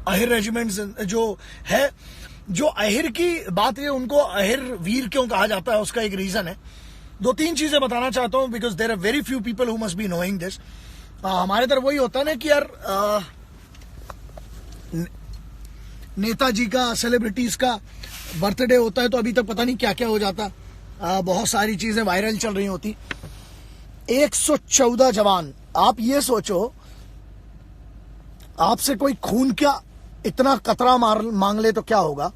Ahir regiments जो है, जो अहिर की बात है, उनको अहिर वीर क्यों कहा जाता है उसका एक रीजन है। 2-3 चीजें बताना चाहता हूं because there are very few people who must be knowing this. हमारे तरफ वही होता है ना कि यार नेताजी का, सेलिब्रिटीज का बर्थडे होता है तो अभी तक पता नहीं क्या क्या हो जाता, बहुत सारी चीजें वायरल चल रही होती। 114 जवान, आप ये सोचो आपसे कोई खून क्या इतना कतरा मांग ले तो क्या होगा।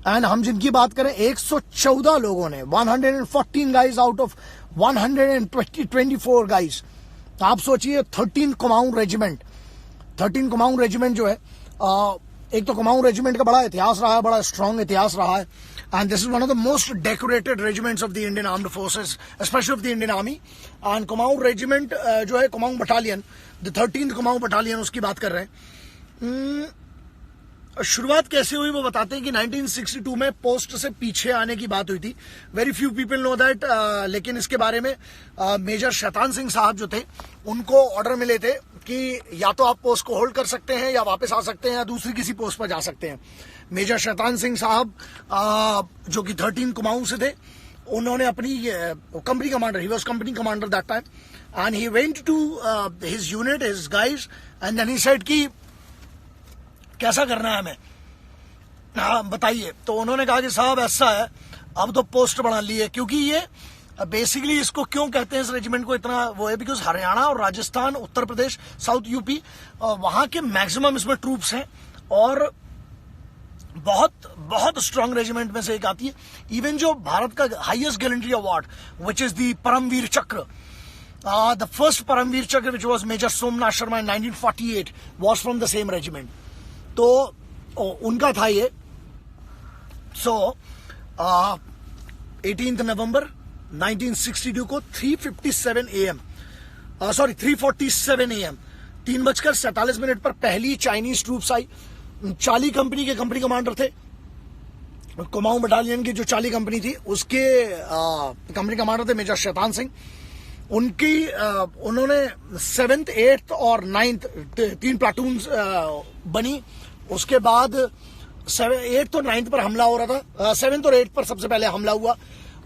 एंड हम जिनकी बात करें 114 लोगों ने, 114 गाइज आउट ऑफ 124 गाइज। आप सोचिए 13 कुमाऊं रेजिमेंट, 13 कुमाऊं रेजिमेंट जो है, एक तो कुमाऊं रेजिमेंट का बड़ा इतिहास रहा है, बड़ा स्ट्रॉन्ग इतिहास रहा है। And this is one of the most decorated regiments of the Indian armed forces, specially of the Indian army. And Kumaon regiment जो है, Kumaon battalion, the 13th Kumaon battalion, उसकी बात कर रहे हैं। शुरुआत कैसे हुई वो बताते हैं कि 1962 में पोस्ट से पीछे आने की बात हुई थी। Very few people know that, लेकिन इसके बारे में मेजर शैतान सिंह साहब जो थे, उनको ऑर्डर मिले थे कि या तो आप पोस्ट को होल्ड कर सकते हैं या वापस आ सकते हैं या दूसरी किसी पोस्ट पर जा सकते हैं। मेजर शैतान सिंह साहब जो कि 13 कुमाऊं से थे, उन्होंने अपनी company commander, he was company commander that time, and he went to his unit, his guys, and then he said कि कैसा करना है हमें, हाँ बताइए। तो उन्होंने कहा कि साहब ऐसा है, अब तो पोस्ट बढ़ा ली है, क्योंकि ये बेसिकली इसको क्यों कहते हैं इस रेजिमेंट को इतना वो है, बिकॉज हरियाणा और राजस्थान, उत्तर प्रदेश, साउथ यूपी, वहां के मैक्सिमम इसमें ट्रूप्स हैं और बहुत बहुत स्ट्रांग रेजिमेंट में से एक आती है। इवन जो भारत का highest gallantry award which is the Paramvir Chakra, the first Paramvir Chakra which was major Somnath Sharma in 1948 was from the same regiment. तो उनका था ये। सो 18 नवंबर 1962 को 3:47 AM, सॉरी 3:47 AM, 3:47 पर पहली चाइनीज ट्रूप्स आई। चाली कंपनी के कंपनी कमांडर थे, कुमाऊं बटालियन की जो चाली कंपनी थी उसके कंपनी कमांडर थे मेजर शैतान सिंह। उनकी उन्होंने 7th, 8th और 9th 3 प्लाटून बनी। उसके बाद 8th और 9th पर हमला हो रहा था, 7th और 8th पर सबसे पहले हमला हुआ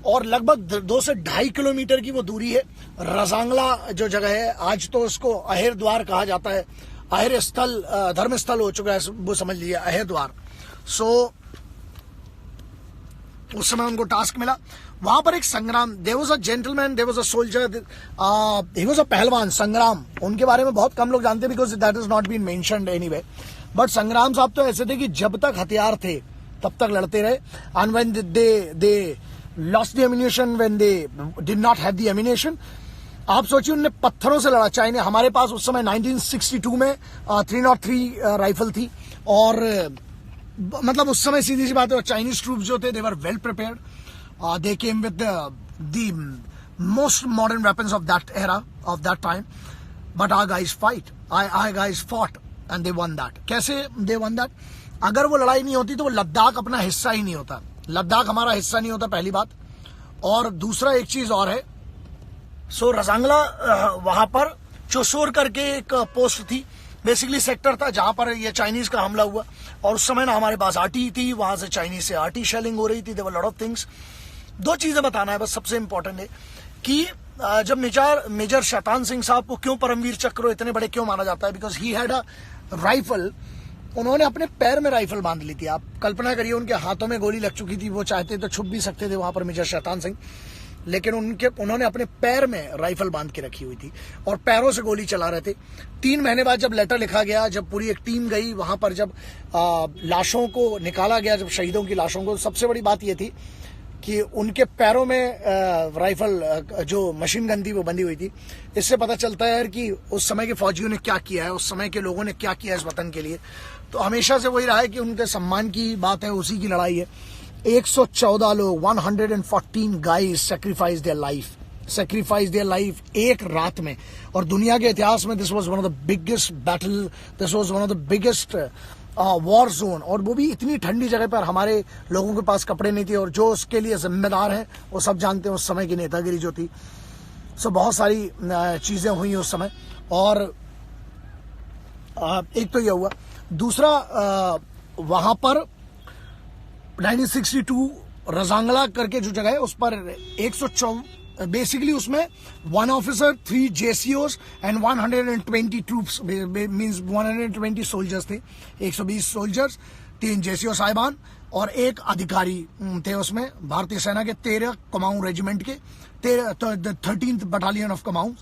और लगभग 2 से 2.5 किलोमीटर की वो दूरी है। रजांगला जो जगह है, आज तो उसको अहिर द्वार कहा जाता है, अहिर स्थल, धर्म स्थल हो चुका है वो समझ लीजिए, अहिर द्वार। सो उस समय उनको टास्क मिला, वहां पर एक Sangram, there was a gentleman, there was a soldier, he was a पहलवान, संग्राम। उनके बारे में बहुत कम लोग जानते हैं because that is not been mentioned anyway. But Sangram साहब तो ऐसे थे कि जब तक हथियार थे तब तक लड़ते रहे। And when they lost the ammunition, when they did not have the ammunition, आप सोचिए उन्होंने पत्थरों से लड़ा। चाइना, हमारे पास उस समय 1962 में 303 राइफल थी और मतलब उस समय सीधी सी बात है, चाइनीज ट्रूप्स जो थे they were well prepared, they came with the most modern weapons of that era, of that time. But our guys fought and they won that. कैसे दे वन दैट? अगर वो लड़ाई नहीं होती तो वो लद्दाख अपना हिस्सा ही नहीं होता, लद्दाख हमारा हिस्सा नहीं होता, पहली बात। और दूसरा एक चीज और है, सो रजांगला वहां पर चोशोर करके एक पोस्ट थी, बेसिकली सेक्टर था जहां पर ये चाइनीज का हमला हुआ। और उस समय ना हमारे पास आरटी थी, वहां से चाइनीज से आरटी शेलिंग हो रही थी, there were lot of things. 2 चीजें बताना है बस, सबसे इंपॉर्टेंट है कि जब मेजर शैतान सिंह साहब को क्यों परमवीर चक्र इतने बड़े क्यों माना जाता है, because he had a rifle. उन्होंने अपने पैर में राइफल बांध ली थी। आप कल्पना करिए, उनके हाथों में गोली लग चुकी थी, वो चाहते तो छुप भी सकते थे वहां पर मेजर शैतान सिंह, लेकिन उन्होंने अपने पैर में राइफल बांध के रखी हुई थी और पैरों से गोली चला रहे थे। 3 महीने बाद जब लेटर लिखा गया, जब पूरी एक टीम गई वहां पर, जब लाशों को निकाला गया, जब शहीदों की लाशों को, सबसे बड़ी बात यह थी कि उनके पैरों में राइफल जो मशीन गन थी वो बंधी हुई थी। इससे पता चलता है कि उस समय के फौजियों ने क्या किया है, उस समय के लोगों ने क्या किया इस वतन के लिए। तो हमेशा से वही रहा है कि उनके सम्मान की बात है, उसी की लड़ाई है। 114 लोग, 114 गाइज सैक्रिफाइस देयर लाइफ एक रात में। और दुनिया के इतिहास में this was one of the biggest battle, this was one of the biggest war zone. और वो भी इतनी ठंडी जगह पर, हमारे लोगों के पास कपड़े नहीं थे और जो उसके लिए जिम्मेदार हैं वो सब जानते हैं उस समय की नेतागिरी जो थी। सो बहुत सारी चीजें हुई उस समय। और एक तो ये हुआ। दूसरा वहां पर 1962 रजांगला करके जो जगह है उस पर 124 बेसिकली उसमें 1 officer 3 JCOs and 120 troops means 120 soldiers थे। 120 सोल्जर्स, 3 JCO साहिबान और 1 अधिकारी थे उसमें भारतीय सेना के 13 कुमाऊं रेजिमेंट के 13th बटालियन ऑफ कुमाऊं।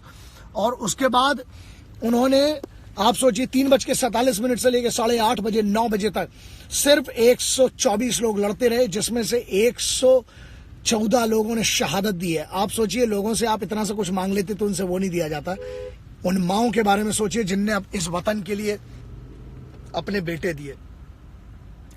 और उसके बाद उन्होंने आप सोचिए 3:47 से लेकर 8:30 बजे 9 बजे तक सिर्फ 124 लोग लड़ते रहे, जिसमें से 114 लोगों ने शहादत दी है। आप सोचिए लोगों से आप इतना सा कुछ मांग लेते तो उनसे वो नहीं दिया जाता। उन माओं के बारे में सोचिए जिनने इस वतन के लिए अपने बेटे दिए,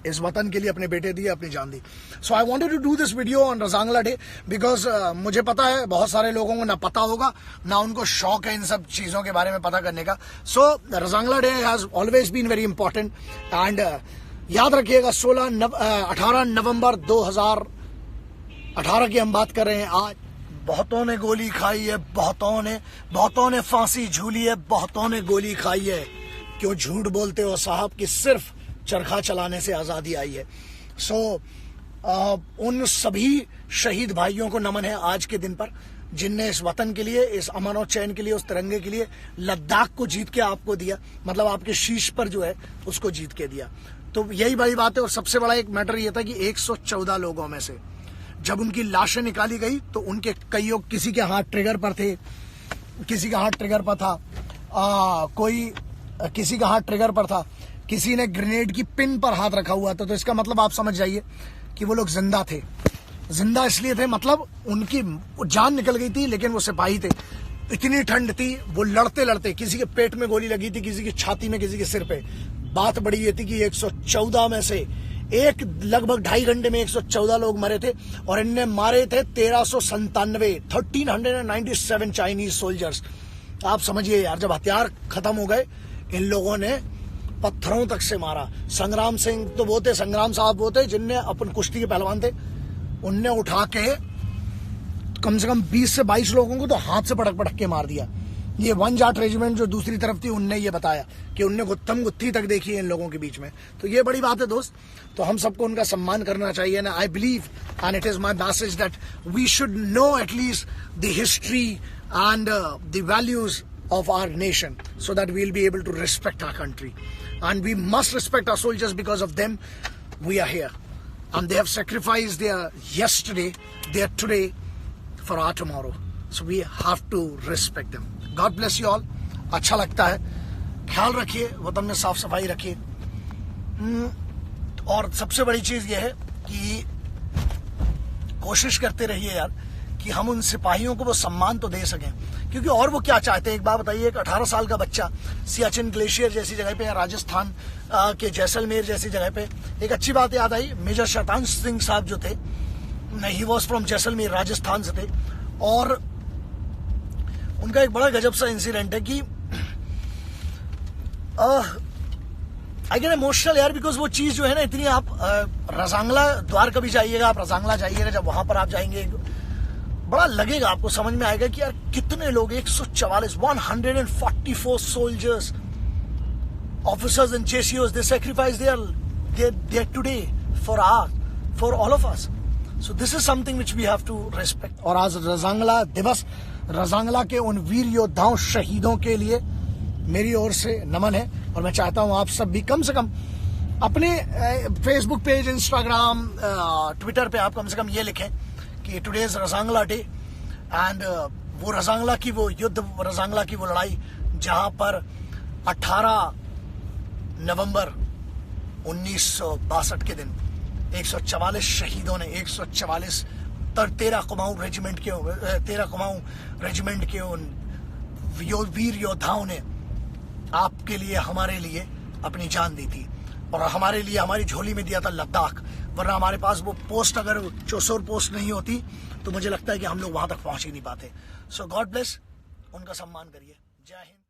इस वतन के लिए अपने बेटे दिए, अपनी जान दी। So I wanted to do this video on Rezang La day because मुझे पता है बहुत सारे लोगों को ना पता होगा ना उनको शौक है इन सब चीजों के बारे में पता करने का। So Rezang La day has always been very important and याद रखिएगा 18 नवंबर 2018 की हम बात कर रहे हैं। आज बहुतों ने गोली खाई है, बहुतों ने फांसी झूली है, बहुतों ने गोली खाई है। क्यों झूठ बोलते हो साहब कि सिर्फ चरखा चलाने से आजादी आई है। सो उन सभी शहीद भाइयों को नमन है आज के दिन पर, जिनने इस वतन के लिए, इस अमन और चैन के लिए, उस तिरंगे के लिए लद्दाख को जीत के आपको दिया, मतलब आपके शीश पर जो है उसको जीत के दिया। तो यही बड़ी बात है। और सबसे बड़ा एक मैटर ये था कि 114 लोगों में से जब उनकी लाशें निकाली गई तो उनके कईयों, किसी के हाथ ट्रिगर पर थे, किसी का हाथ ट्रिगर पर था, किसी का हाथ ट्रिगर पर था, किसी ने ग्रेनेड की पिन पर हाथ रखा हुआ था। तो इसका मतलब आप समझ जाइए कि वो लोग जिंदा थे। जिंदा इसलिए थे मतलब उनकी जान निकल गई थी लेकिन वो सिपाही थे। इतनी ठंड थी, वो लड़ते लड़ते, किसी के पेट में गोली लगी थी, किसी की छाती में, किसी के सिर पे। बात बड़ी ये थी कि 114 में से लगभग 2.5 घंटे में 114 लोग मरे थे और इनने मारे थे 1397 चाइनीज सोल्जर्स। आप समझिए यार, जब हथियार खत्म हो गए इन लोगों ने पत्थरों तक से मारा। संग्राम सिंह तो वो थे, संग्राम साहब वो थे जिनने अपन कुश्ती के पहलवान थे, उनने उठा के कम से कम 20 से 22 लोगों को तो हाथ से पटक के मार दिया। ये 1 जाट रेजिमेंट जो दूसरी तरफ थी उनने ये बताया कि उनने गुत्थम गुत्थी तक देखी है इन लोगों के बीच में। तो ये बड़ी बात है दोस्त। तो हम सबको उनका सम्मान करना चाहिए ना। I believe and it is my message that we should know at least the history and the values of our nation so that we'll be able to respect our country, and we must respect our soldiers because of them we are here, and they have sacrificed their yesterday, their today for our tomorrow, so we have to respect them. God bless you all. अच्छा लगता है, ख्याल रखिए, वतन में साफ सफाई रखिए। और सबसे बड़ी चीज ये है कि कोशिश करते रहिए यार कि हम उन सिपाहियों को वो सम्मान तो दे सकें, क्योंकि और वो क्या चाहते हैं। एक बात बताइए, एक 18 साल का बच्चा सियाचिन ग्लेशियर जैसी जगह पे या राजस्थान के जैसलमेर जैसी जगह पे, एक अच्छी बात याद आई, मेजर शैतान सिंह साहब जो थे, he was from Jaisalmer, Rajasthan से थे। और उनका एक बड़ा गजब सा इंसिडेंट है कि आई गेट इमोशनल यार, बिकॉज वो चीज जो है ना इतनी, आप रजांगला द्वार कभी जाइएगा, आप रजांगला जाइएगा, जब वहां पर आप जाएंगे बड़ा लगेगा, आपको समझ में आएगा कि यार कितने लोग, 144 soldiers, officers and JCOs, they sacrificed their today for all of us. So this is something which we have to respect. और आज रजांगला दिवस, रजांगला के उन वीर योद्धाओं शहीदों के लिए मेरी ओर से नमन है। और मैं चाहता हूं आप सब भी कम से कम अपने फेसबुक पेज, इंस्टाग्राम, ट्विटर पे आप कम से कम ये लिखें कि today is Rezang La day, and वो रजांगला की वो युद्ध, रजांगला की वो लड़ाई जहां पर 18 नवंबर 1962 के दिन 144 शहीदों ने, 144 13 कुमाऊं रेजिमेंट के उन वीर योद्धाओं ने आपके लिए, हमारे लिए अपनी जान दी थी। और हमारे लिए, हमारी झोली में दिया था लद्दाख, वरना हमारे पास वो पोस्ट, अगर चौसौर पोस्ट नहीं होती तो मुझे लगता है कि हम लोग वहां तक पहुंच ही नहीं पाते। सो गॉड ब्लेस, उनका सम्मान करिए। जय हिंद।